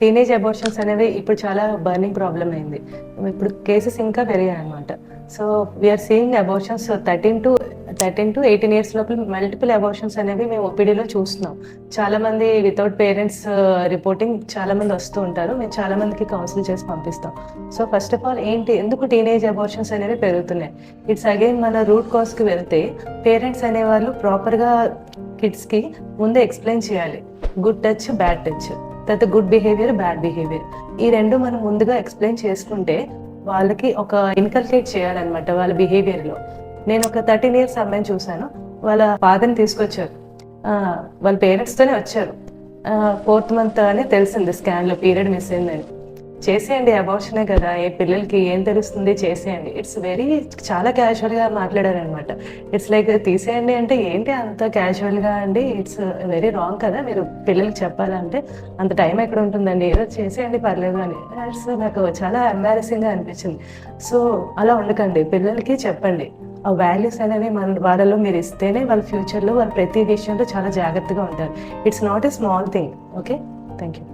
Teenage abortions అనేవి ఇప్పుడు చాలా బర్నింగ్ ప్రాబ్లమ్ అయింది. ఇప్పుడు కేసెస్ ఇంకా పెరిగాయి అనమాట. So we are seeing abortions 13 to 18 years లోపల మల్టిపుల్ అబార్షన్స్ అనేవి మేము ఓపీడీలో చూస్తున్నాం. చాలామంది వితౌట్ పేరెంట్స్ రిపోర్టింగ్ చాలామంది వస్తూ ఉంటారు. మేము చాలామందికి కౌన్సిల్ చేసి పంపిస్తాం. సో ఫస్ట్ ఆఫ్ ఆల్ ఎందుకు టీనేజ్ అబార్షన్స్ అనేవి పెరుగుతున్నాయి? ఇట్స్ అగైన్ మన రూట్ కాజ్కి వెళ్తే పేరెంట్స్ అనేవాళ్ళు ప్రాపర్గా కిడ్స్కి ముందే ఎక్స్ప్లెయిన్ చేయాలి. గుడ్ టచ్, బ్యాడ్ టచ్, తర్వాత గుడ్ బిహేవియర్, బ్యాడ్ బిహేవియర్, ఈ రెండు మనం ముందుగా ఎక్స్ప్లెయిన్ చేసుకుంటే వాళ్ళకి ఒక ఇన్కల్కేట్ చేయాలన్నమాట వాళ్ళ బిహేవియర్లో. నేను ఒక 13 ఇయర్స్ అమ్మాయిని చూశాను. వాళ్ళ ఫాదర్ని తీసుకొచ్చారు, వాళ్ళ పేరెంట్స్తోనే వచ్చారు. 4th month అని తెలిసింది స్కాన్లో పీరియడ్ మిస్ అయిందని. చేసేయండి, అబార్షనే కదా, ఏ పిల్లలకి ఏం తెలుస్తుంది, చేసేయండి. చాలా క్యాజువల్గా మాట్లాడారనమాట. ఇట్స్ లైక్ తీసేయండి అంటే ఏంటి అంత క్యాజువల్గా అండి, ఇట్స్ వెరీ రాంగ్ కదా, మీరు పిల్లలకి చెప్పాలంటే అంత టైం ఎక్కడ ఉంటుందండి, ఏదో చేసేయండి పర్లేదు అని. నాకు చాలా ఎంబారసింగ్గా అనిపించింది. సో అలా ఉండకండి, పిల్లలకి చెప్పండి. ఆ వాల్యూస్ అనేవి వాళ్ళలో మీరు ఇస్తేనే వాళ్ళ ఫ్యూచర్లో వాళ్ళు ప్రతి విషయంలో చాలా జాగ్రత్తగా ఉంటారు. It's not a small thing. Okay, thank you.